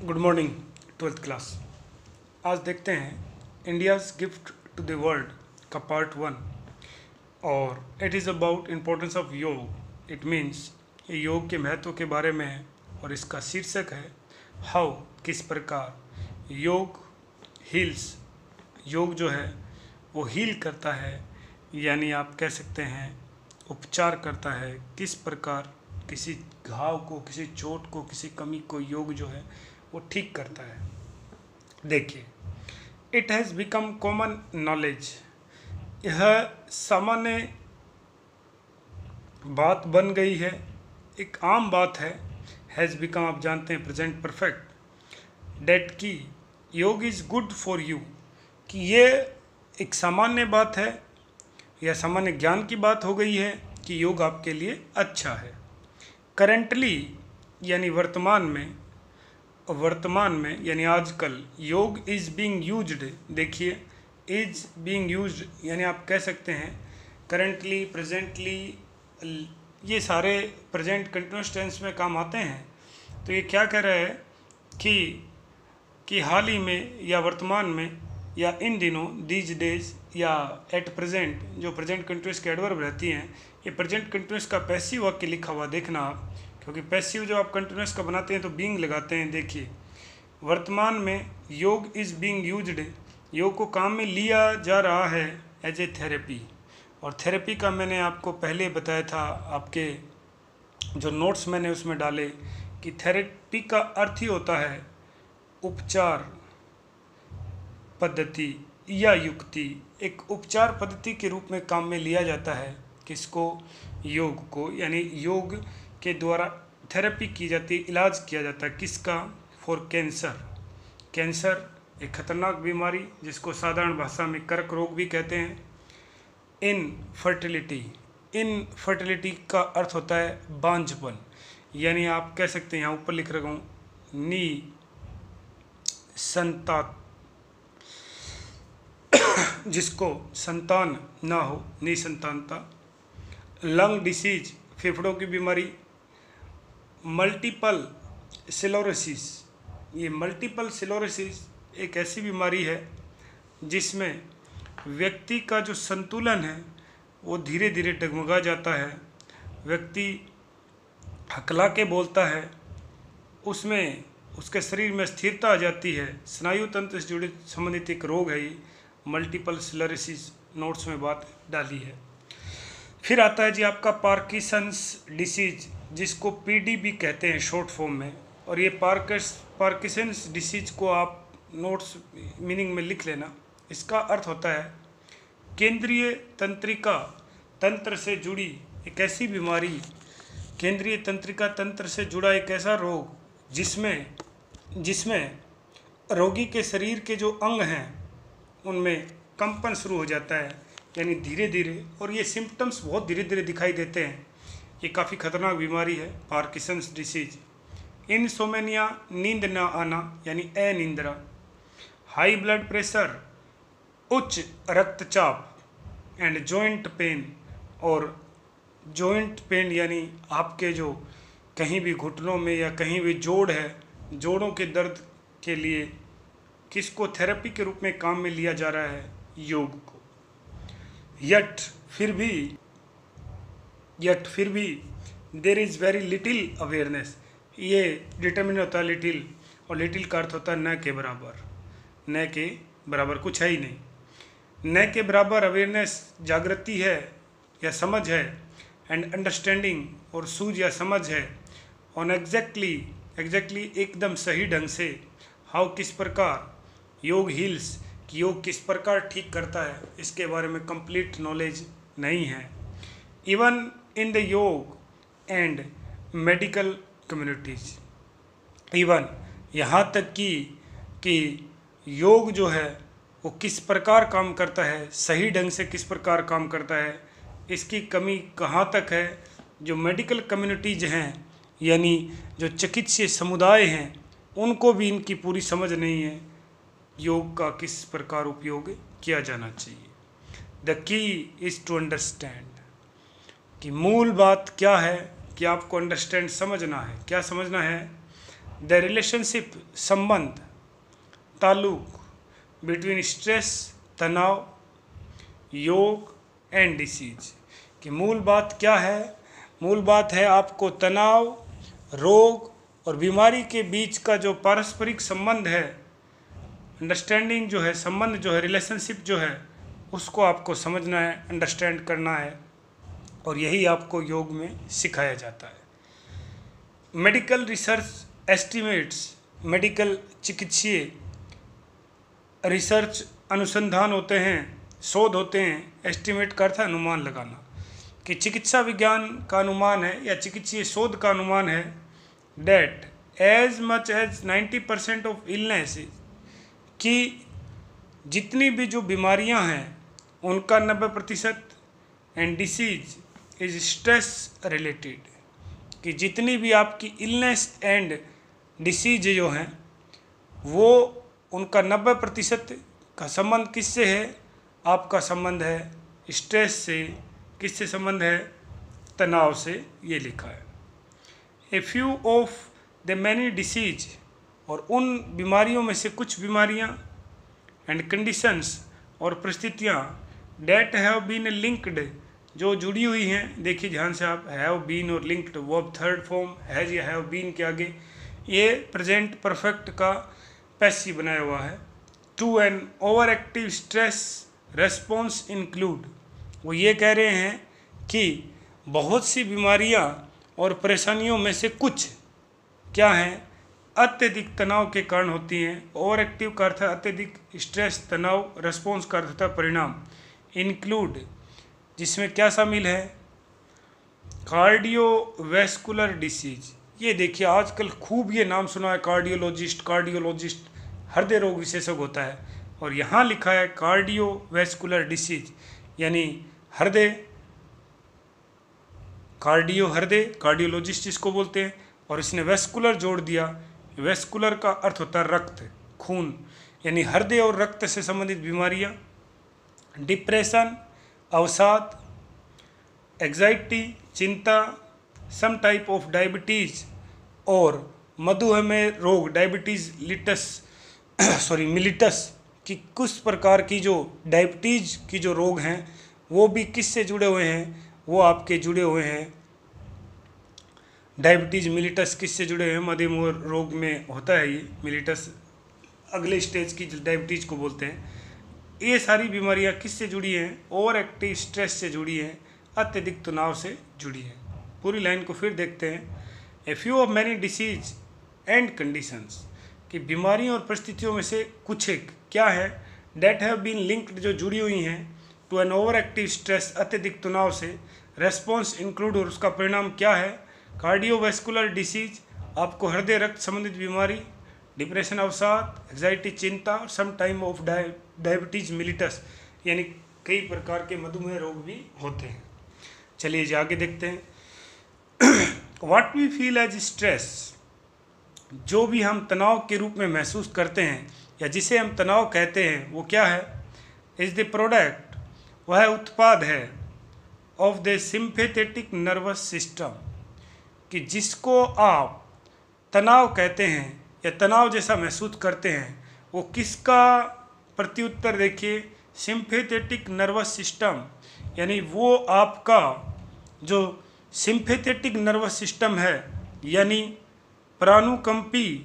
Good morning 12th class. आज देखते हैं India's gift to the world का पार्ट 1 और it is about importance of yoga. It means ये योग के महत्व के बारे में है और इसका शीर्षक है हाउ, किस प्रकार योग हील्स। योग जो है वो हील करता है, यानी आप कह सकते हैं उपचार करता है। किस प्रकार किसी घाव को, किसी चोट को, किसी कमी को योग जो है वो ठीक करता है। देखिए, it has become common knowledge, यह सामान्य बात बन गई है, एक आम बात है। हैज़ बिकम आप जानते हैं प्रेजेंट परफेक्ट। डेट की योग इज़ गुड फॉर यू, कि ये एक सामान्य बात है या सामान्य ज्ञान की बात हो गई है कि योग आपके लिए अच्छा है। करेंटली यानी वर्तमान में यानी आजकल योग इज़ बीइंग यूज्ड। देखिए, इज़ बीइंग यूज्ड यानी आप कह सकते हैं करेंटली, प्रेजेंटली, ये सारे प्रेजेंट कंटिन्यूस टेंस में काम आते हैं। तो ये क्या कह रहा है कि हाल ही में या वर्तमान में या इन दिनों, दीज डेज या एट प्रेजेंट, जो प्रेजेंट कंटिन्यूस के एडवर्ब रहती हैं, ये प्रेजेंट कंटिन्यूस का पैसिव वाक्य लिखा हुआ देखना आप, क्योंकि पैसिव जो आप कंटिन्यूस का बनाते हैं तो बीइंग लगाते हैं। देखिए, वर्तमान में योग इज़ बीइंग यूज्ड, योग को काम में लिया जा रहा है एज ए थेरेपी। और थेरेपी का मैंने आपको पहले बताया था, आपके जो नोट्स मैंने उसमें डाले, कि थेरेपी का अर्थ ही होता है उपचार पद्धति या युक्ति। एक उपचार पद्धति के रूप में काम में लिया जाता है किसको? योग को। यानी योग के द्वारा थेरेपी की जाती है, इलाज किया जाता है। किसका? For cancer. कैंसर एक खतरनाक बीमारी जिसको साधारण भाषा में कर्क रोग भी कहते हैं। इनफर्टिलिटी, इनफर्टिलिटी का अर्थ होता है बांझपन, यानी आप कह सकते हैं, यहाँ ऊपर लिख रखा हूँ, जिसको संतान ना हो, निसंतानता। लंग डिसीज, फेफड़ों की बीमारी। मल्टीपल स्क्लेरोसिस, ये मल्टीपल स्क्लेरोसिस एक ऐसी बीमारी है जिसमें व्यक्ति का जो संतुलन है वो धीरे धीरे डगमगा जाता है, व्यक्ति हकला के बोलता है, उसमें उसके शरीर में स्थिरता आ जाती है। स्नायु तंत्र से जुड़े संबंधित एक रोग है ये मल्टीपल स्क्लेरोसिस, नोट्स में बात डाली है। फिर आता है जी आपका पार्किंसंस डिसीज, जिसको पीडी भी कहते हैं शॉर्ट फॉर्म में। और ये पार्किंसंस डिसीज को आप नोट्स मीनिंग में लिख लेना। इसका अर्थ होता है केंद्रीय तंत्रिका तंत्र से जुड़ी एक ऐसी बीमारी, केंद्रीय तंत्रिका तंत्र से जुड़ा एक ऐसा रोग जिसमें रोगी के शरीर के जो अंग हैं उनमें कंपन शुरू हो जाता है, यानी धीरे धीरे, और ये सिम्टम्स बहुत धीरे धीरे दिखाई देते हैं। ये काफ़ी खतरनाक बीमारी है पार्किंसंस डिसीज। इनसोमेनिया, नींद न आना यानी अनिद्रा। हाई ब्लड प्रेशर, उच्च रक्तचाप। एंड जॉइंट पेन, और जॉइंट पेन यानी आपके जो कहीं भी घुटनों में या कहीं भी जोड़ है, जोड़ों के दर्द के लिए किसको थेरेपी के रूप में काम में लिया जा रहा है? योग को। यट फिर भी there is very little awareness, ये डिटर्मिन होता है लिटिल, और लिटिल का अर्थ होता है न के बराबर। न के बराबर कुछ है ही नहीं। न के बराबर अवेयरनेस जागृति है या समझ है, एंड अंडरस्टैंडिंग और सूझ या समझ है। ऑन एग्जैक्टली एकदम सही ढंग से। हाउ किस प्रकार योग हील्स, कि योग किस प्रकार ठीक करता है, इसके बारे में कंप्लीट नॉलेज नहीं है। इवन इन द योग एंड मेडिकल कम्युनिटीज़, इवन यहाँ तक कि योग जो है वो किस प्रकार काम करता है, सही ढंग से किस प्रकार काम करता है, इसकी कमी कहाँ तक है। जो मेडिकल कम्युनिटीज हैं, यानी जो चिकित्सीय समुदाय हैं, उनको भी इनकी पूरी समझ नहीं है योग का किस प्रकार उपयोग किया जाना चाहिए। The key is to understand, कि मूल बात क्या है कि आपको अंडरस्टैंड समझना है। क्या समझना है? द रिलेशनशिप संबंध ताल्लुक बिटवीन स्ट्रेस तनाव योग एंड डिसीज कि मूल बात क्या है। मूल बात है आपको तनाव रोग और बीमारी के बीच का जो पारस्परिक संबंध है, अंडरस्टैंडिंग जो है, संबंध जो है, रिलेशनशिप जो है, उसको आपको समझना है, अंडरस्टैंड करना है, और यही आपको योग में सिखाया जाता है। मेडिकल रिसर्च एस्टिमेट्स, मेडिकल चिकित्सीय रिसर्च अनुसंधान होते हैं, शोध होते हैं, एस्टिमेट का अर्थ है अनुमान लगाना, कि चिकित्सा विज्ञान का अनुमान है या चिकित्सीय शोध का अनुमान है that as much as 90% of illness, कि जितनी भी जो बीमारियां हैं उनका 90% and disease is stress related, कि जितनी भी आपकी इलनेस एंड डिसीज जो हैं वो उनका 90% का संबंध किससे है? आपका संबंध है स्ट्रेस से। किससे संबंध है? तनाव से। ये लिखा है। A few of the many disease, और उन बीमारियों में से कुछ बीमारियां एंड कंडीशंस और परिस्थितियां डेट हैव बीन लिंक्ड, जो जुड़ी हुई हैं। देखिए ध्यान से आप, हैव बीन और लिंक्ड, वो अब थर्ड फॉर्म हैज या हैव बीन के आगे ये प्रेजेंट परफेक्ट का पैसिव बनाया हुआ है। To an overactive stress response include, वो ये कह रहे हैं कि बहुत सी बीमारियां और परेशानियों में से कुछ क्या हैं? अत्यधिक तनाव के कारण होती हैं। ओवर एक्टिव का अर्थ है अत्यधिक स्ट्रेस तनाव, रेस्पॉन्स का अर्थ होता है परिणाम। इंक्लूड जिसमें क्या शामिल है? Cardiovascular disease. ये देखिए आजकल खूब ये नाम सुना है, कार्डियोलॉजिस्ट हृदय रोग विशेषज्ञ होता है, और यहाँ लिखा है कार्डियोवैस्कुलर डिसीज, यानी हृदय, कार्डियोलॉजिस्ट जिसको बोलते हैं, और इसने वैस्कुलर जोड़ दिया। वैस्कुलर का अर्थ होता है रक्त, खून, यानी हृदय और रक्त से संबंधित बीमारियां। डिप्रेशन, अवसाद, एग्जाइटी, चिंता, सम टाइप ऑफ डायबिटीज, और मधुमेह रोग, डायबिटीज मिलिटस, कि कुछ प्रकार की जो डायबिटीज की जो रोग हैं वो भी किससे जुड़े हुए हैं? वो आपके जुड़े हुए हैं डायबिटीज मिलिटस किससे जुड़े हैं? मधुमेह रोग में होता है ये मिलिटस, अगले स्टेज की डायबिटीज को बोलते हैं। ये सारी बीमारियां किससे जुड़ी हैं? ओवर एक्टिव स्ट्रेस से जुड़ी हैं, अत्यधिक तनाव से जुड़ी हैं। पूरी लाइन को फिर देखते हैं। A few of many disease and conditions, कि बीमारियों और परिस्थितियों में से कुछ एक क्या है? डेट हैव बीन लिंक्ड, जो जुड़ी हुई हैं, to an overactive stress, अत्यधिक तनाव से। रेस्पॉन्स इंक्लूड, और उसका परिणाम क्या है? कार्डियोवैस्कुलर डिसीज, आपको हृदय रक्त संबंधित बीमारी, डिप्रेशन अवसाद, एग्जाइटी चिंता, और some time of diabetes mellitus, यानी कई प्रकार के मधुमेह रोग भी होते हैं। चलिए आगे देखते हैं। What we feel as stress, जो भी हम तनाव के रूप में महसूस करते हैं या जिसे हम तनाव कहते हैं वो क्या है? इज द प्रोडक्ट, वह उत्पाद है, of the sympathetic nervous system, कि जिसको आप तनाव कहते हैं या तनाव जैसा महसूस करते हैं वो किसका प्रत्युत्तर? देखिए सिंपैथेटिक नर्वस सिस्टम, यानी वो आपका जो सिंपैथेटिक नर्वस सिस्टम है, यानी प्राणुकंपी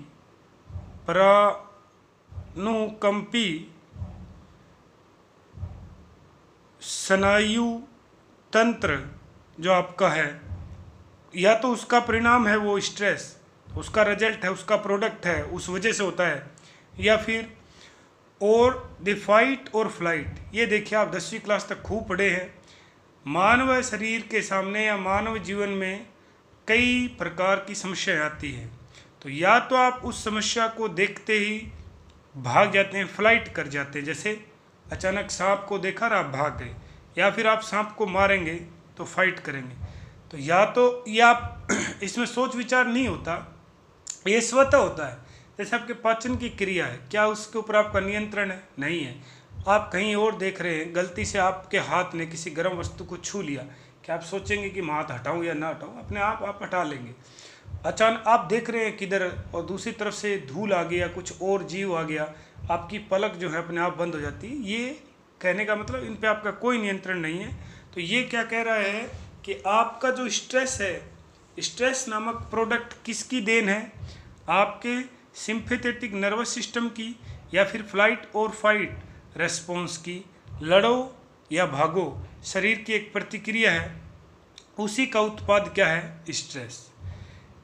स्नायु तंत्र जो आपका है, या तो उसका परिणाम है वो स्ट्रेस, उसका रिजल्ट है, उसका प्रोडक्ट है, उस वजह से होता है, या फिर और द फाइट और फ्लाइट। ये देखिए आप 10वीं क्लास तक खूब पढ़े हैं। मानव शरीर के सामने या मानव जीवन में कई प्रकार की समस्याएं आती हैं, तो या तो आप उस समस्या को देखते ही भाग जाते हैं, फ्लाइट कर जाते हैं, जैसे अचानक सांप को देखा और आप भाग गए, या फिर आप सांप को मारेंगे तो फाइट करेंगे। तो या तो ये आप इसमें सोच विचार नहीं होता, ये स्वतः होता है। जैसे आपके पाचन की क्रिया है, क्या उसके ऊपर आपका नियंत्रण है? नहीं है। आप कहीं और देख रहे हैं, गलती से आपके हाथ ने किसी गर्म वस्तु को छू लिया, क्या आप सोचेंगे कि मैं हाथ हटाऊं या ना हटाऊं? अपने आप हटा लेंगे। अचानक आप देख रहे हैं किधर और दूसरी तरफ से धूल आ गया, कुछ और जीव आ गया, आपकी पलक जो है अपने आप बंद हो जाती है। ये कहने का मतलब इन पे आपका कोई नियंत्रण नहीं है। तो ये क्या कह रहा है कि आपका जो स्ट्रेस है, स्ट्रेस नामक प्रोडक्ट किसकी देन है? आपके सिंपैथेटिक नर्वस सिस्टम की या फिर फ्लाइट और फाइट रेस्पॉन्स की। लड़ो या भागो शरीर की एक प्रतिक्रिया है, उसी का उत्पाद क्या है? स्ट्रेस।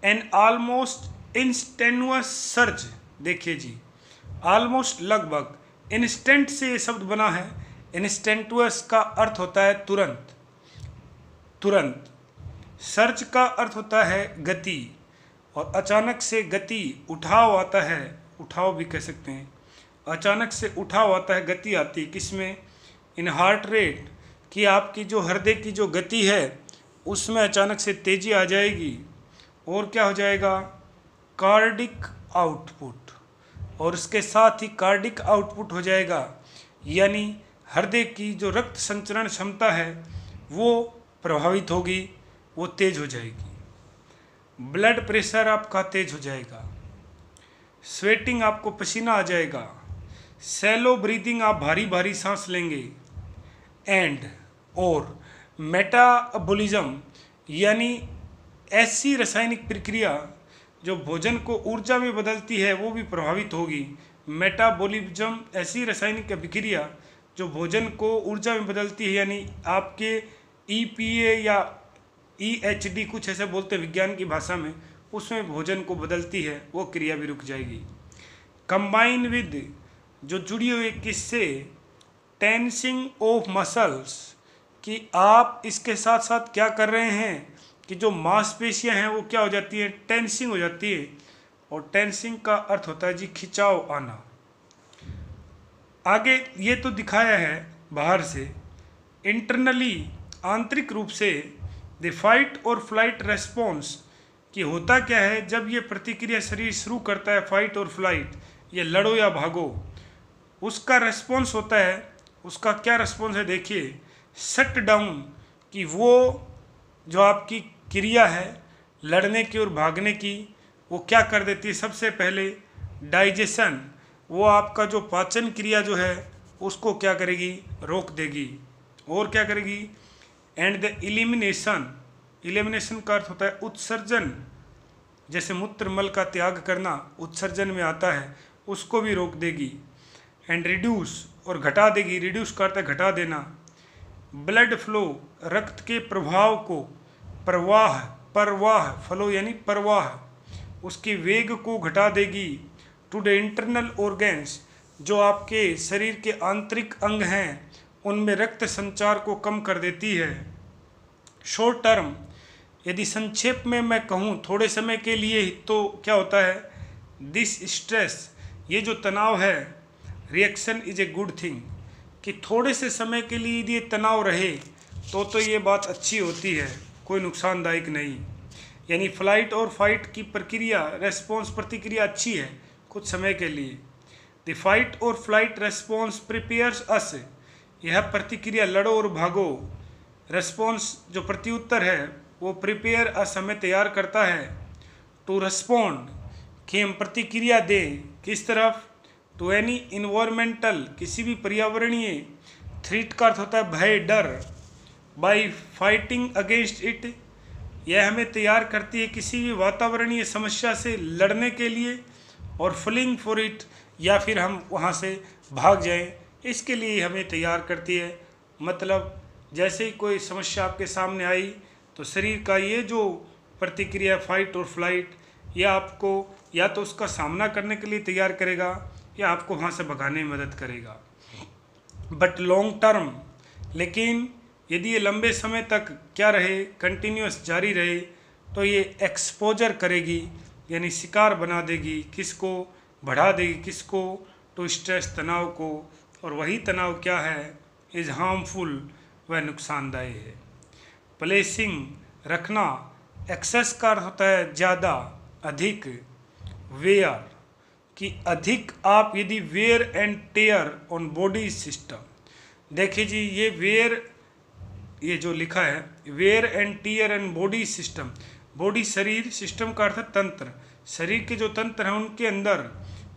एन ऑलमोस्ट इंस्टेंटस सर्ज, देखिए जी, ऑलमोस्ट लगभग, इंस्टेंट से ये शब्द बना है। इंस्टेंटस का अर्थ होता है तुरंत, तुरंत। सर्ज का अर्थ होता है गति, और अचानक से गति, उठाव आता है, उठाव भी कह सकते हैं। अचानक से उठाव आता है, गति आती है किसमें? इन हार्ट रेट कि आपकी जो हृदय की जो गति है उसमें अचानक से तेजी आ जाएगी। और क्या हो जाएगा? कार्डिक आउटपुट, और इसके साथ ही कार्डिक आउटपुट हो जाएगा, यानी हृदय की जो रक्त संचरण क्षमता है वो प्रभावित होगी, वो तेज हो जाएगी। ब्लड प्रेशर आपका तेज हो जाएगा, स्वेटिंग, आपको पसीना आ जाएगा, सैलो ब्रीदिंग, आप भारी भारी सांस लेंगे, एंड और मेटाबॉलिज्म, यानी ऐसी रासायनिक प्रक्रिया जो भोजन को ऊर्जा में बदलती है वो भी प्रभावित होगी। मेटाबॉलिज्म ऐसी रासायनिक अभिक्रिया जो भोजन को ऊर्जा में बदलती है, यानी आपके EPA या EHD कुछ ऐसे बोलते हैं विज्ञान की भाषा में, उसमें भोजन को बदलती है, वो क्रिया भी रुक जाएगी। कंबाइन विद, जो जुड़ी हुई किससे? टेंसिंग ऑफ मसल्स, कि आप इसके साथ साथ क्या कर रहे हैं कि जो मांसपेशियां हैं वो क्या हो जाती है? टेंसिंग हो जाती है। और टेंसिंग का अर्थ होता है जी खिंचाव आना। आगे ये तो दिखाया है बाहर से। इंटरनली, आंतरिक रूप से, द फाइट और फ्लाइट रेस्पॉन्स, कि होता क्या है जब ये प्रतिक्रिया शरीर शुरू करता है, फाइट और फ्लाइट, ये लड़ो या भागो, उसका रेस्पॉन्स होता है। उसका क्या रेस्पॉन्स है? देखिए, शट डाउन, कि वो जो आपकी क्रिया है लड़ने की और भागने की, वो क्या कर देती है? सबसे पहले डाइजेशन, वो आपका जो पाचन क्रिया जो है उसको क्या करेगी? रोक देगी। और क्या करेगी? एंड द इलिमिनेशन, इलिमिनेशन का अर्थ होता है उत्सर्जन, जैसे मूत्र मल का त्याग करना उत्सर्जन में आता है, उसको भी रोक देगी। एंड रिड्यूस, और घटा देगी, रिड्यूस का अर्थ है घटा देना। ब्लड फ्लो, रक्त के प्रभाव को, प्रवाह, परवाह, फ्लो यानी प्रवाह, उसके वेग को घटा देगी। टू द इंटरनल ऑर्गन्स, जो आपके शरीर के आंतरिक अंग हैं उनमें रक्त संचार को कम कर देती है। शॉर्ट टर्म, यदि संक्षेप में मैं कहूँ थोड़े समय के लिए, तो क्या होता है? दिस स्ट्रेस, ये जो तनाव है, reaction is a good thing, कि थोड़े से समय के लिए यदि ये तनाव रहे तो ये बात अच्छी होती है, कोई नुकसानदायक नहीं। यानी फ्लाइट और फाइट की प्रक्रिया, रेस्पॉन्स, प्रतिक्रिया अच्छी है कुछ समय के लिए। द फाइट और फ्लाइट रेस्पॉन्स प्रिपेयर्स अस, यह प्रतिक्रिया लड़ो और भागो, रेस्पॉन्स जो प्रत्युत्तर है वो प्रिपेयर अस, हमें तैयार करता है। टू रेस्पॉन्ड, कि हम प्रतिक्रिया दें, किस तरफ? टू एनी इन्वायरमेंटल, किसी भी पर्यावरणीय, थ्रेट का अर्थ होता है भय, डर। बाय फाइटिंग अगेंस्ट इट, यह हमें तैयार करती है किसी भी वातावरणीय समस्या से लड़ने के लिए। और फ्लिंग फॉर इट, या फिर हम वहाँ से भाग जाएं, इसके लिए हमें तैयार करती है। मतलब जैसे ही कोई समस्या आपके सामने आई तो शरीर का ये जो प्रतिक्रिया फाइट और फ्लाइट, यह आपको या तो उसका सामना करने के लिए तैयार करेगा या आपको वहाँ से भगाने में मदद करेगा। बट लॉन्ग टर्म, लेकिन यदि ये लंबे समय तक क्या रहे? कंटिन्यूस जारी रहे, तो ये एक्सपोजर करेगी, यानी शिकार बना देगी, किसको? बढ़ा देगी, किसको? टू स्ट्रेस, तनाव को। और वही तनाव क्या है? इज हार्मफुल, वह नुकसानदायक है। प्लेसिंग, रखना, एक्सेस का अर्थ होता है ज़्यादा, अधिक। वेयर, कि अधिक आप यदि wear and tear on body system, देखिए जी, ये वेयर, ये जो लिखा है wear and tear and body system, body शरीर, सिस्टम का अर्थ तंत्र, शरीर के जो तंत्र हैं उनके अंदर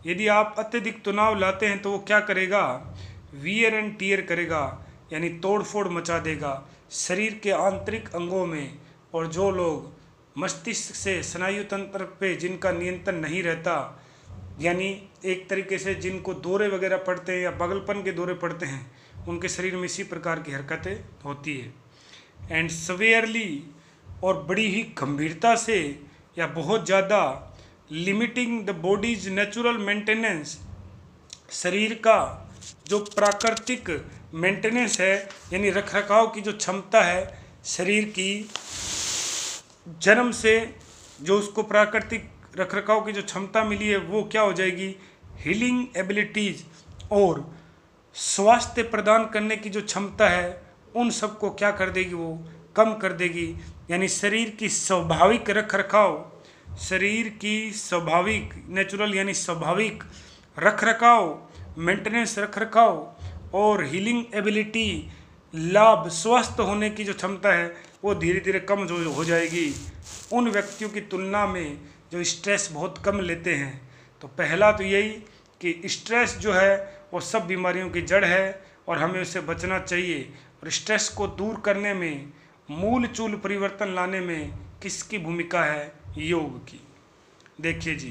यदि आप अत्यधिक तनाव लाते हैं तो वो क्या करेगा, वियर एंड टीयर करेगा, यानी तोड़ फोड़ मचा देगा शरीर के आंतरिक अंगों में। और जो लोग मस्तिष्क से स्नायु तंत्र पे जिनका नियंत्रण नहीं रहता, यानी एक तरीके से जिनको दौरे वगैरह पड़ते हैं या पागलपन के दौरे पड़ते हैं, उनके शरीर में इसी प्रकार की हरकतें होती है। एंड सवेयरली, और बड़ी ही गंभीरता से या बहुत ज़्यादा, limiting the bodies natural maintenance, शरीर का जो प्राकृतिक मेंटेनेंस है यानी रखरखाव की जो क्षमता है शरीर की, जन्म से जो उसको प्राकृतिक रखरखाव की जो क्षमता मिली है वो क्या हो जाएगी, हीलिंग एबिलिटीज, और स्वास्थ्य प्रदान करने की जो क्षमता है उन सबको क्या कर देगी, वो कम कर देगी। यानी शरीर की स्वाभाविक रखरखाव, शरीर की स्वाभाविक नेचुरल यानी स्वाभाविक रखरखाव, मेंटेनेंस रखरखाव और हीलिंग एबिलिटी, लाभ स्वस्थ होने की जो क्षमता है वो धीरे धीरे कम हो जाएगी उन व्यक्तियों की तुलना में जो स्ट्रेस बहुत कम लेते हैं। तो पहला तो यही कि स्ट्रेस जो है वो सब बीमारियों की जड़ है और हमें उससे बचना चाहिए। और स्ट्रेस को दूर करने में, मूल चूल परिवर्तन लाने में किसकी भूमिका है, योग की। देखिए जी,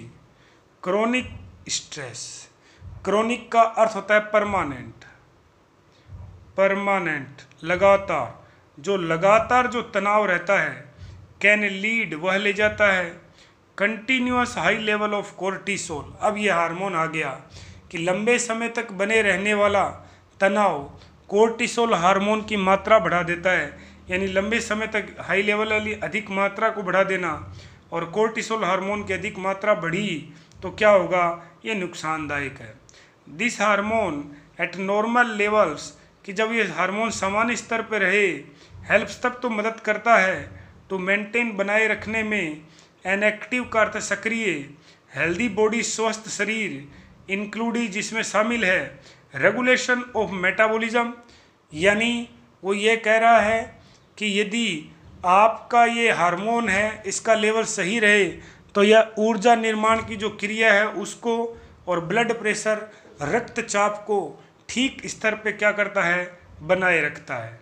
क्रोनिक स्ट्रेस, क्रोनिक का अर्थ होता है परमानेंट, परमानेंट लगातार, जो लगातार जो तनाव रहता है, कैन लीड, वह ले जाता है continuous high level of cortisol. अब ये हार्मोन आ गया कि लंबे समय तक बने रहने वाला तनाव कोर्टिसोल हार्मोन की मात्रा बढ़ा देता है, यानी लंबे समय तक हाई लेवल वाली अधिक मात्रा को बढ़ा देना। और कोर्टिसोल हार्मोन की अधिक मात्रा बढ़ी तो क्या होगा, ये नुकसानदायक है। This hormone eight normal levels, कि जब ये हार्मोन सामान्य स्तर पर रहे, हेल्प्स तब तो मदद करता है टू मेंटेन, बनाए रखने में, एन एक्टिव का अर्थ सक्रिय, हेल्दी बॉडी स्वस्थ शरीर, इंक्लूडिंग जिसमें शामिल है रेगुलेशन ऑफ मेटाबॉलिज्म, यानी वो ये कह रहा है कि यदि आपका ये हार्मोन है इसका लेवल सही रहे तो यह ऊर्जा निर्माण की जो क्रिया है उसको, और ब्लड प्रेशर रक्तचाप को ठीक स्तर पे क्या करता है, बनाए रखता है।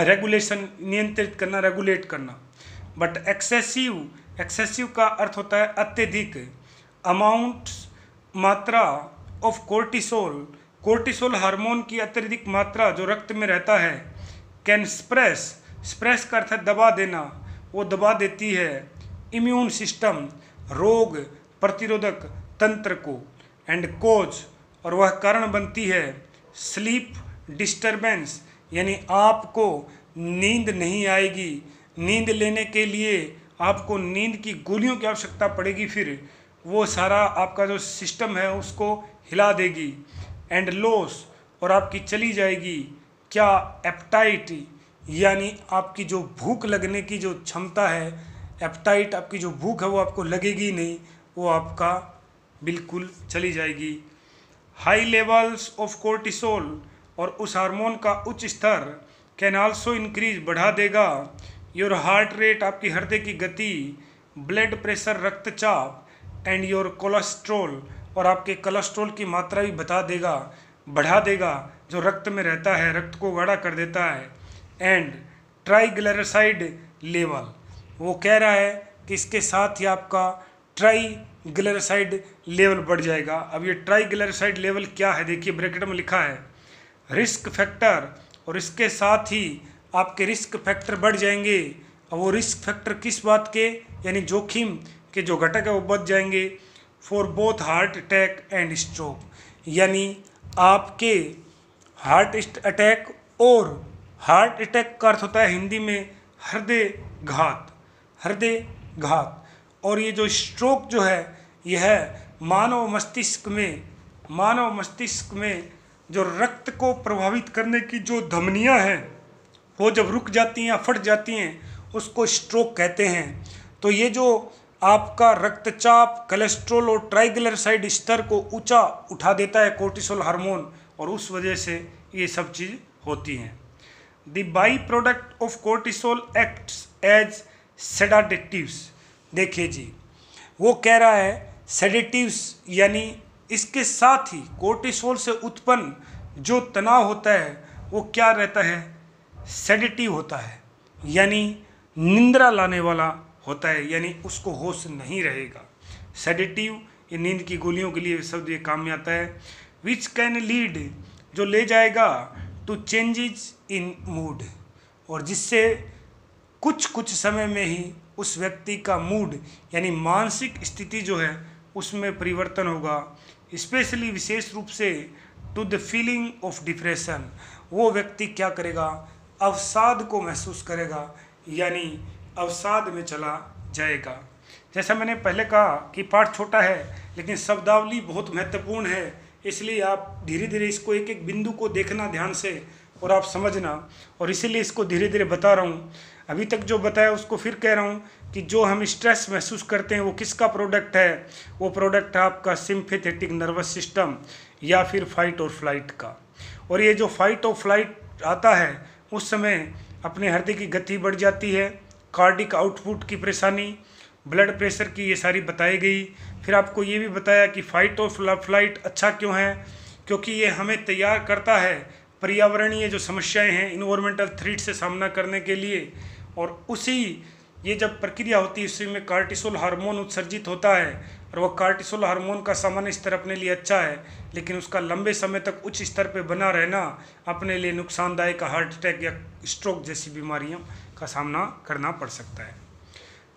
रेगुलेशन, नियंत्रित करना, रेगुलेट करना। बट एक्सेसिव, एक्सेसिव का अर्थ होता है अत्यधिक, अमाउंट, मात्रा ऑफ कोर्टिसोल, कोर्टिसोल हार्मोन की अत्यधिक मात्रा जो रक्त में रहता है, कैन स्प्रेस, स्प्रेस का अर्थ है दबा देना, वो दबा देती है इम्यून सिस्टम, रोग प्रतिरोधक तंत्र को, एंड कोज, और वह कारण बनती है स्लीप डिस्टरबेंस, यानी आपको नींद नहीं आएगी, नींद लेने के लिए आपको नींद की गोलियों की आवश्यकता पड़ेगी, फिर वो सारा आपका जो सिस्टम है उसको हिला देगी। एंड लॉस, और आपकी चली जाएगी क्या, एप्टाइट, यानी आपकी जो भूख लगने की जो क्षमता है, एप्टाइट, आपकी जो भूख है वो आपको लगेगी नहीं, वो आपका बिल्कुल चली जाएगी। हाई लेवल्स ऑफ कोर्टिसोल, और उस हार्मोन का उच्च स्तर, कैन आल्सो इंक्रीज, बढ़ा देगा योर हार्ट रेट, आपकी हृदय की गति, ब्लड प्रेशर रक्तचाप, एंड योर कोलेस्ट्रॉल, और आपके कोलेस्ट्रॉल की मात्रा भी बता देगा, बढ़ा देगा, जो रक्त में रहता है रक्त को गाढ़ा कर देता है। एंड ट्राइग्लिसराइड लेवल, वो कह रहा है कि इसके साथ ही आपका ट्राइग्लिसराइड लेवल बढ़ जाएगा। अब ये ट्राइग्लिसराइड लेवल क्या है, देखिए ब्रैकेट में लिखा है रिस्क फैक्टर, और इसके साथ ही आपके रिस्क फैक्टर बढ़ जाएंगे। और वो रिस्क फैक्टर किस बात के, यानी जोखिम के जो घटक है वो बढ़ जाएंगे for both heart attack and stroke, यानी आपके हार्ट अटैक, और हार्ट अटैक का अर्थ होता है हिंदी में हृदय घात, हृदय घात। और ये जो स्ट्रोक जो है यह मानव मस्तिष्क में जो रक्त को प्रभावित करने की जो धमनियां हैं वो जब रुक जाती हैं या फट जाती हैं उसको स्ट्रोक कहते हैं। तो ये जो आपका रक्तचाप, कोलेस्ट्रॉल और ट्राइग्लिसराइड स्तर को ऊंचा उठा देता है कोर्टिसोल हार्मोन, और उस वजह से ये सब चीज़ होती हैं। The by product of cortisol acts as sedatives. देखिए जी, वो कह रहा है सेडेटिव्स यानी इसके साथ ही कोर्टिसोल से उत्पन्न जो तनाव होता है वो क्या रहता है, सेडेटिव होता है, यानी निंद्रा लाने वाला होता है, यानी उसको होश नहीं रहेगा। सेडेटिव ये नींद की गोलियों के लिए शब्द ये काम में आता है। विच कैन लीड, जो ले जाएगा टू चेंजेस इन मूड, और जिससे कुछ समय में ही उस व्यक्ति का मूड यानी मानसिक स्थिति जो है उसमें परिवर्तन होगा। स्पेशली विशेष रूप से to the feeling of depression, वो व्यक्ति क्या करेगा, अवसाद को महसूस करेगा, यानी अवसाद में चला जाएगा। जैसा मैंने पहले कहा कि पाठ छोटा है लेकिन शब्दावली बहुत महत्वपूर्ण है, इसलिए आप धीरे धीरे इसको एक एक बिंदु को देखना ध्यान से और आप समझना, और इसीलिए इसको धीरे धीरे बता रहा हूँ। अभी तक जो बताया उसको फिर कह रहा हूँ कि जो हम स्ट्रेस महसूस करते हैं वो किसका प्रोडक्ट है, वो प्रोडक्ट है आपका सिंपैथेटिक नर्वस सिस्टम या फिर फाइट और फ्लाइट का। और ये जो फाइट और फ्लाइट आता है उस समय अपने हृदय की गति बढ़ जाती है, कार्डिक आउटपुट की परेशानी, ब्लड प्रेशर की, ये सारी बताई गई। फिर आपको ये भी बताया कि फाइट और फ्लाइट अच्छा क्यों है, क्योंकि ये हमें तैयार करता है पर्यावरणीय जो समस्याएं हैं, इन्वायरमेंटल थ्रेट से सामना करने के लिए। और उसी ये जब प्रक्रिया होती है उसी में कार्टिसोल हार्मोन उत्सर्जित होता है, और वह कार्टिसोल हार्मोन का सामान्य स्तर अपने लिए अच्छा है, लेकिन उसका लंबे समय तक उच्च स्तर पर बना रहना अपने लिए नुकसानदायक, हार्ट अटैक या स्ट्रोक जैसी बीमारियों का सामना करना पड़ सकता है।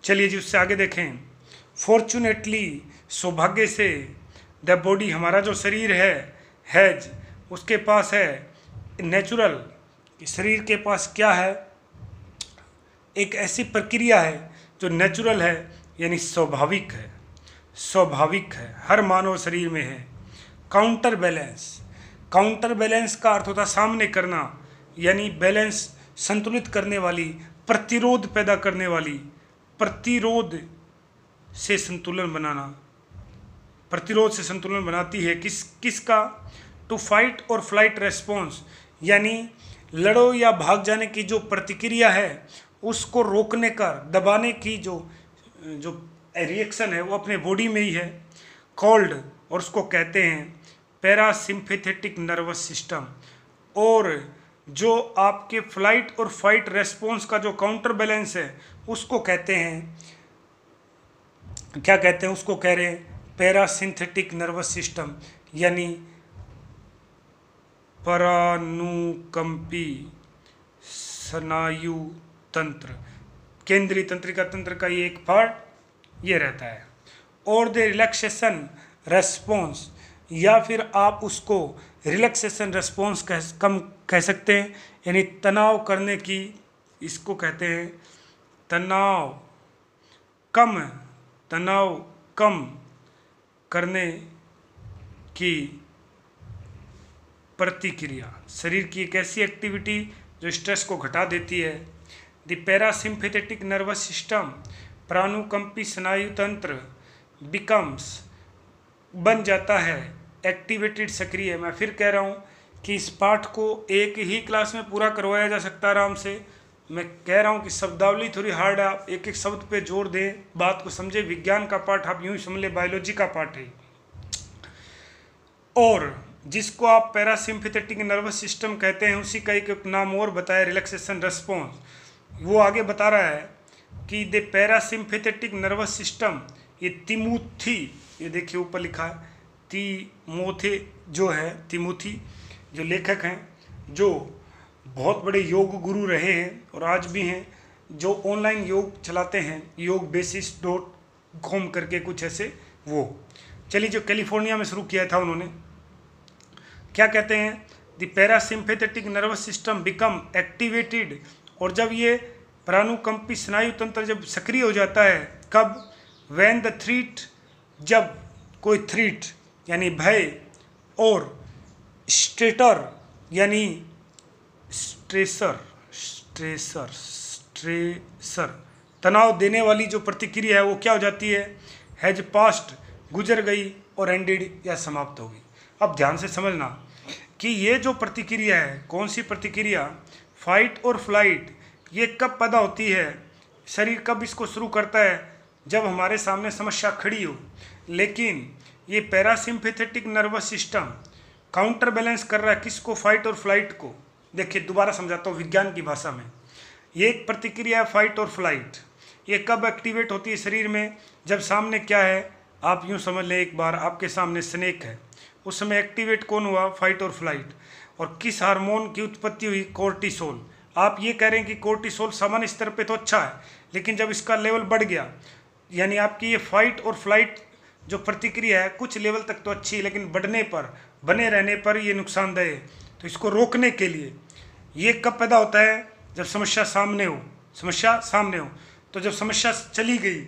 चलिए जी उससे आगे देखें। फॉर्चुनेटली, सौभाग्य से, द बॉडी, हमारा जो शरीर है, हैज, उसके पास है नेचुरल, शरीर के पास क्या है, एक ऐसी प्रक्रिया है जो नेचुरल है यानी स्वाभाविक है, स्वाभाविक है, हर मानव शरीर में है। काउंटर बैलेंस, काउंटर बैलेंस का अर्थ होता है सामने करना, यानी बैलेंस संतुलित करने वाली, प्रतिरोध पैदा करने वाली, प्रतिरोध से संतुलन बनाना, प्रतिरोध से संतुलन बनाती है किसका, टू फाइट और फ्लाइट रेस्पॉन्स, यानी लड़ो या भाग जाने की जो प्रतिक्रिया है उसको रोकने का, दबाने की जो रिएक्शन है वो अपने बॉडी में ही है। कॉल्ड, और उसको कहते हैं पैरासिम्पैथेटिक नर्वस सिस्टम। और जो आपके फ्लाइट और फाइट रेस्पॉन्स का जो काउंटर बैलेंस है उसको कहते हैं, क्या कहते हैं, उसको कह रहे हैं पैरासिम्पैथेटिक नर्वस सिस्टम, यानी परानुकंपी स्नायु तंत्र, केंद्रीय तंत्रिका तंत्र का ये एक पार्ट ये रहता है। और द रिलैक्सेशन रेस्पॉन्स, या फिर आप उसको रिलैक्सेशन रेस्पॉन्स कह सकते हैं, यानी तनाव करने की, इसको कहते हैं तनाव कम करने की प्रतिक्रिया, शरीर की एक ऐसी एक्टिविटी जो स्ट्रेस को घटा देती है। द पैरासिम्पैथेटिक नर्वस सिस्टम, प्राणुकंपी स्नायु तंत्र, बिकम्स, बन जाता है एक्टिवेटेड, सक्रिय। मैं फिर कह रहा हूँ कि इस पाठ को एक ही क्लास में पूरा करवाया जा सकता है आराम से। मैं कह रहा हूँ कि शब्दावली थोड़ी हार्ड है, आप एक एक शब्द पे जोर दें, बात को समझे। विज्ञान का पाठ आप यूँ ही समझ लें, बायोलॉजी का पाठ है। और जिसको आप पैरासिम्पैथेटिक नर्वस सिस्टम कहते हैं उसी का एक नाम और बताया, रिलैक्सेशन रेस्पॉन्स। वो आगे बता रहा है कि द पैरासिम्पैथेटिक नर्वस सिस्टम, ये तिमोथी, ये देखिए ऊपर लिखा है तिमोथे, जो है तिमोथी, जो लेखक हैं, जो बहुत बड़े योग गुरु रहे हैं और आज भी हैं, जो ऑनलाइन योग चलाते हैं, yogbasics.com करके कुछ ऐसे। वो चलिए, जो कैलिफोर्निया में शुरू किया था उन्होंने, क्या कहते हैं, the parasympathetic nervous system become activated. और जब ये प्राणुकंपी स्नायु तंत्र जब सक्रिय हो जाता है, कब, व्हेन द थ्रीट, जब कोई थ्रीट यानी भय, और स्ट्रेटर यानी स्ट्रेसर तनाव देने वाली जो प्रतिक्रिया है वो क्या हो जाती है, हैज पास्ट, गुजर गई, और एंडेड या समाप्त हो गई। अब ध्यान से समझना कि ये जो प्रतिक्रिया है, कौन सी प्रतिक्रिया, फाइट और फ्लाइट, ये कब पैदा होती है, शरीर कब इसको शुरू करता है, जब हमारे सामने समस्या खड़ी हो। लेकिन ये parasympathetic nervous system counter balance कर रहा है किसको, फाइट और फ्लाइट को। देखिए दोबारा समझाता हूँ विज्ञान की भाषा में। ये एक प्रतिक्रिया है फाइट और फ्लाइट। ये कब एक्टिवेट होती है शरीर में, जब सामने क्या है, आप यूँ समझ लें एक बार आपके सामने स्नेक है, उस समय एक्टिवेट कौन हुआ, फाइट और फ्लाइट। और किस हार्मोन की उत्पत्ति हुई, कोर्टिसोल। आप ये कह रहे हैं कि कोर्टिसोल सामान्य स्तर पे तो अच्छा है, लेकिन जब इसका लेवल बढ़ गया, यानी आपकी ये फाइट और फ्लाइट जो प्रतिक्रिया है कुछ लेवल तक तो अच्छी है, लेकिन बढ़ने पर, बने रहने पर ये नुकसानदेह है। तो इसको रोकने के लिए ये कब पैदा होता है, जब समस्या सामने हो। समस्या सामने हो तो जब समस्या चली गई,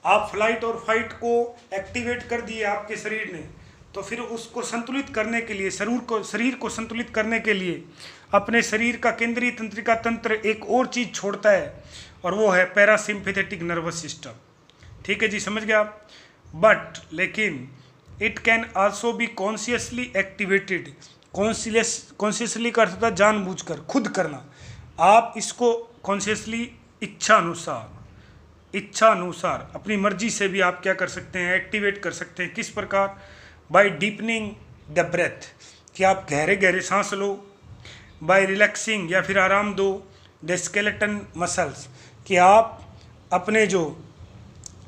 आप फ्लाइट और फाइट को एक्टिवेट कर दिए आपके शरीर ने, तो फिर उसको संतुलित करने के लिए, शरीर को संतुलित करने के लिए अपने शरीर का केंद्रीय तंत्रिका तंत्र एक और चीज़ छोड़ता है, और वो है पैरासिम्पैथेटिक नर्वस सिस्टम। ठीक है जी, समझ गया आप। बट लेकिन it can also be consciously activated. Consciously का अर्थ होता है जानबूझकर, खुद करना। आप इसको कॉन्शियसली इच्छा अनुसार अपनी मर्जी से भी आप क्या कर सकते हैं, एक्टिवेट कर सकते हैं। किस प्रकार, बाय डीपनिंग द ब्रेथ, कि आप गहरे गहरे सांस लो। बाय रिलैक्सिंग, या फिर आराम दो, द स्केलेटन मसल्स, कि आप अपने जो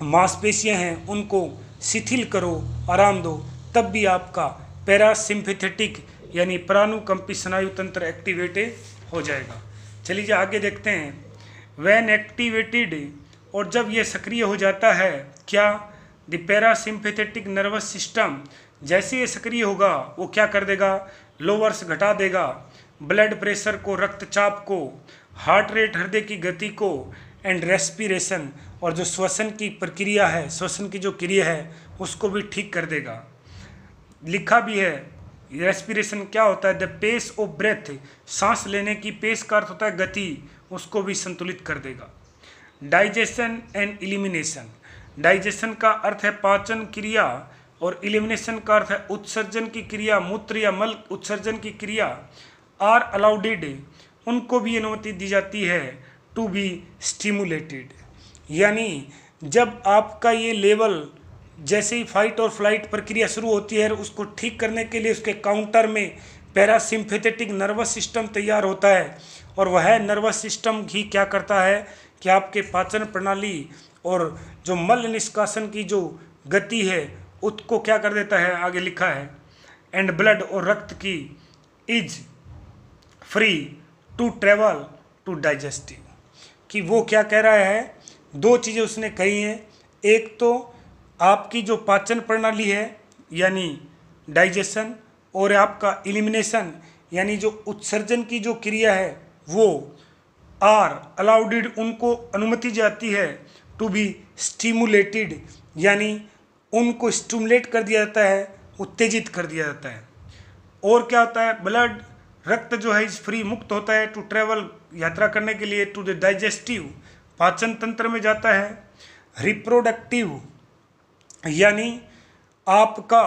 मांसपेशियां हैं उनको शिथिल करो, आराम दो, तब भी आपका पैरासिम्पैथेटिक यानी प्राणुकंपी स्नायु तंत्र एक्टिवेटेड हो जाएगा। चलिए आगे देखते हैं। व्हेन एक्टिवेटेड, और जब ये सक्रिय हो जाता है क्या, द पैरासिम्पैथेटिक नर्वस सिस्टम, जैसे ये सक्रिय होगा वो क्या कर देगा, लोअर्स घटा देगा ब्लड प्रेशर को, रक्तचाप को, हार्ट रेट हृदय की गति को, एंड रेस्पिरेशन, और जो श्वसन की प्रक्रिया है, श्वसन की जो क्रिया है उसको भी ठीक कर देगा। लिखा भी है रेस्पिरेशन क्या होता है, द पेस ऑफ ब्रेथ, सांस लेने की पेस का अर्थ होता है गति, उसको भी संतुलित कर देगा। डाइजेशन एंड इलिमिनेशन, डाइजेशन का अर्थ है पाचन क्रिया, और इलिमिनेशन का अर्थ है उत्सर्जन की क्रिया, मूत्र या मल उत्सर्जन की क्रिया। आर अलाउडेड, उनको भी अनुमति दी जाती है टू बी स्टिमुलेटेड, यानी जब आपका ये लेवल, जैसे ही फाइट और फ्लाइट प्रक्रिया शुरू होती है, उसको ठीक करने के लिए उसके काउंटर में पैरासिम्पैथेटिक नर्वस सिस्टम तैयार होता है। और वह नर्वस सिस्टम ही क्या करता है कि आपके पाचन प्रणाली और जो मल निष्कासन की जो गति है उसको क्या कर देता है, आगे लिखा है, एंड ब्लड, और रक्त की is free to travel to digestive, कि वो क्या कह रहा है, दो चीज़ें उसने कही हैं। एक तो आपकी जो पाचन प्रणाली है यानी डाइजेशन, और आपका इलिमिनेशन यानी जो उत्सर्जन की जो क्रिया है वो आर अलाउडेड, उनको अनुमति जाती है टू बी स्टिमुलेटेड, यानी उनको स्टिमुलेट कर दिया जाता है, उत्तेजित कर दिया जाता है। और क्या होता है, ब्लड, रक्त जो है इस फ्री, मुक्त होता है टू ट्रेवल, यात्रा करने के लिए, टू द डाइजेस्टिव, पाचन तंत्र में जाता है। रिप्रोडक्टिव, यानी आपका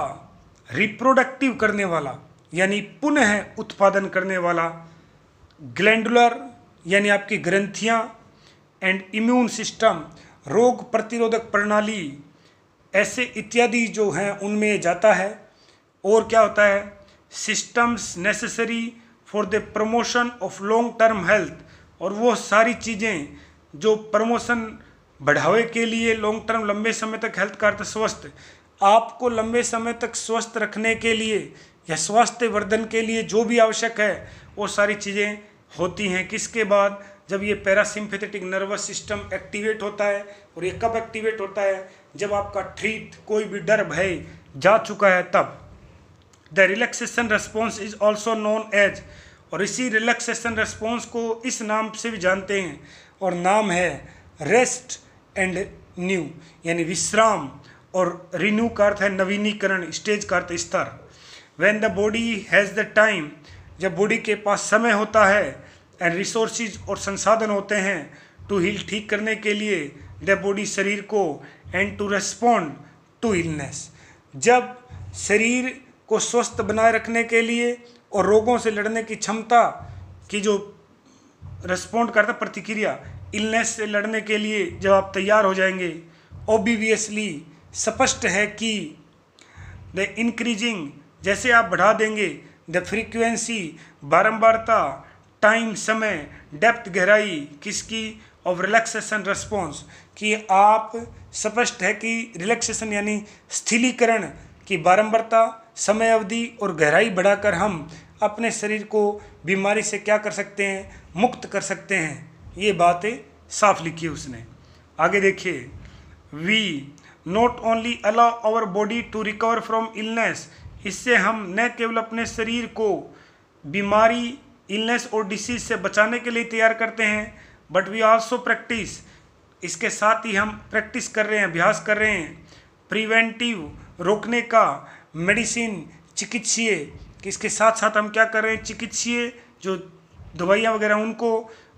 रिप्रोडक्टिव करने वाला, यानी पुनः उत्पादन करने वाला। ग्लैंडुलर, यानी आपकी ग्रंथियां, एंड इम्यून सिस्टम, रोग प्रतिरोधक प्रणाली, ऐसे इत्यादि जो हैं उनमें जाता है। और क्या होता है, systems necessary for the promotion of long term health, और वो सारी चीज़ें जो प्रमोशन बढ़ावे के लिए, लॉन्ग टर्म, लंबे समय तक, हेल्थ का अर्थ स्वस्थ, आपको लंबे समय तक स्वस्थ रखने के लिए या स्वास्थ्य वर्धन के लिए जो भी आवश्यक है वो सारी चीज़ें होती हैं। किसके बाद, जब ये पैरासिम्पैथेटिक नर्वस सिस्टम एक्टिवेट होता है। और ये कब एक्टिवेट होता है, जब आपका ठीक कोई भी डर भय जा चुका है तब। The relaxation response is also known as, और इसी रिलैक्सेशन रेस्पॉन्स को इस नाम से भी जानते हैं, और नाम है रेस्ट एंड न्यू, यानी विश्राम, और रिन्यू का अर्थ है नवीनीकरण, स्टेज का अर्थ स्तर। When the body has the time, जब बॉडी के पास समय होता है, एंड रिसोर्सेज, और संसाधन होते हैं, टू हील, ठीक करने के लिए, द बॉडी, शरीर को, and to respond to illness, जब शरीर को स्वस्थ बनाए रखने के लिए और रोगों से लड़ने की क्षमता की जो रेस्पॉन्ड करता प्रतिक्रिया, इलनेस से लड़ने के लिए जब आप तैयार हो जाएंगे, ऑब्वियसली स्पष्ट है कि द इंक्रीजिंग, जैसे आप बढ़ा देंगे, द फ्रीक्वेंसी, बारंबारता, टाइम, समय, डेप्थ, गहराई, किसकी, ऑफ रिलैक्सेशन रेस्पॉन्स, कि आप स्पष्ट है कि रिलैक्सेशन यानी स्थिरीकरण की बारंबारता, समय अवधि और गहराई बढ़ाकर हम अपने शरीर को बीमारी से क्या कर सकते हैं, मुक्त कर सकते हैं। ये बातें साफ लिखी है उसने। आगे देखिए, we not only allow our body to recover from illness, इससे हम न केवल अपने शरीर को बीमारी, इलनेस और डिसीज से बचाने के लिए तैयार करते हैं, बट वी आल्सो प्रैक्टिस, इसके साथ ही हम प्रैक्टिस कर रहे हैं, अभ्यास कर रहे हैं, प्रिवेंटिव, रोकने का, मेडिसिन, चिकित्सीय, कि इसके साथ साथ हम क्या कर रहे हैं, चिकित्सीय जो दवाइयाँ वगैरह उनको,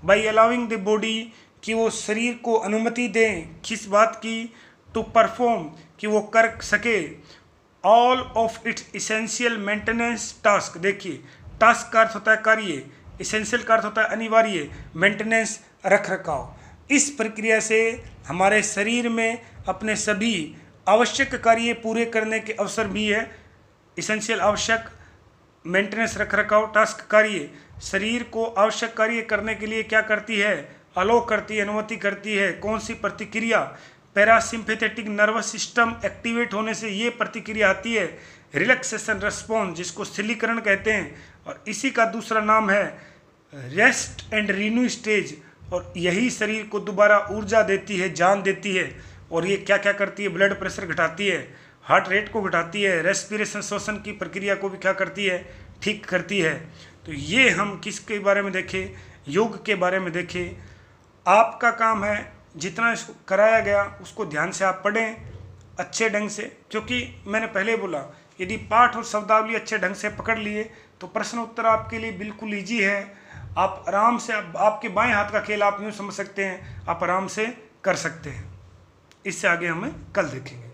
बाई अलाउिंग द बॉडी, कि वो शरीर को अनुमति दें, किस बात की, टू परफॉर्म, कि वो कर सके, all of its essential maintenance task. देखिए, टास्क का अर्थ होता है कार्य, इसेंशियल का अर्थ होता है अनिवार्य, मेंटेनेंस रख रखाव। इस प्रक्रिया से हमारे शरीर में अपने सभी आवश्यक कार्य पूरे करने के अवसर भी है। इसेंशियल आवश्यक, मेंटेनेंस रख रखाव, टास्क कार्य, शरीर को आवश्यक कार्य करने के लिए क्या करती है, अलो करती है, अनुमति करती है। कौन सी प्रतिक्रिया, पैरासिम्पैथेटिक नर्वस सिस्टम एक्टिवेट होने से ये प्रतिक्रिया आती है, रिलैक्सेशन रेस्पॉन्स, जिसको स्थिरीकरण कहते हैं, और इसी का दूसरा नाम है रेस्ट एंड रिन्यू स्टेज। और यही शरीर को दोबारा ऊर्जा देती है, जान देती है। और ये क्या क्या करती है, ब्लड प्रेशर घटाती है, हार्ट रेट को घटाती है, रेस्पिरेशन, श्वसन की प्रक्रिया को भी क्या करती है, ठीक करती है। तो ये हम किसके बारे में देखें, योग के बारे में देखें। आपका काम है जितना इसको कराया गया उसको ध्यान से आप पढ़ें अच्छे ढंग से, क्योंकि मैंने पहले बोला यदि पाठ और शब्दावली अच्छे ढंग से पकड़ लिए तो प्रश्न उत्तर आपके लिए बिल्कुल ईजी है। आप आराम से, आपके बाएं हाथ का खेल आप यूँ समझ सकते हैं, आप आराम से कर सकते हैं। इससे आगे हमें कल देखेंगे।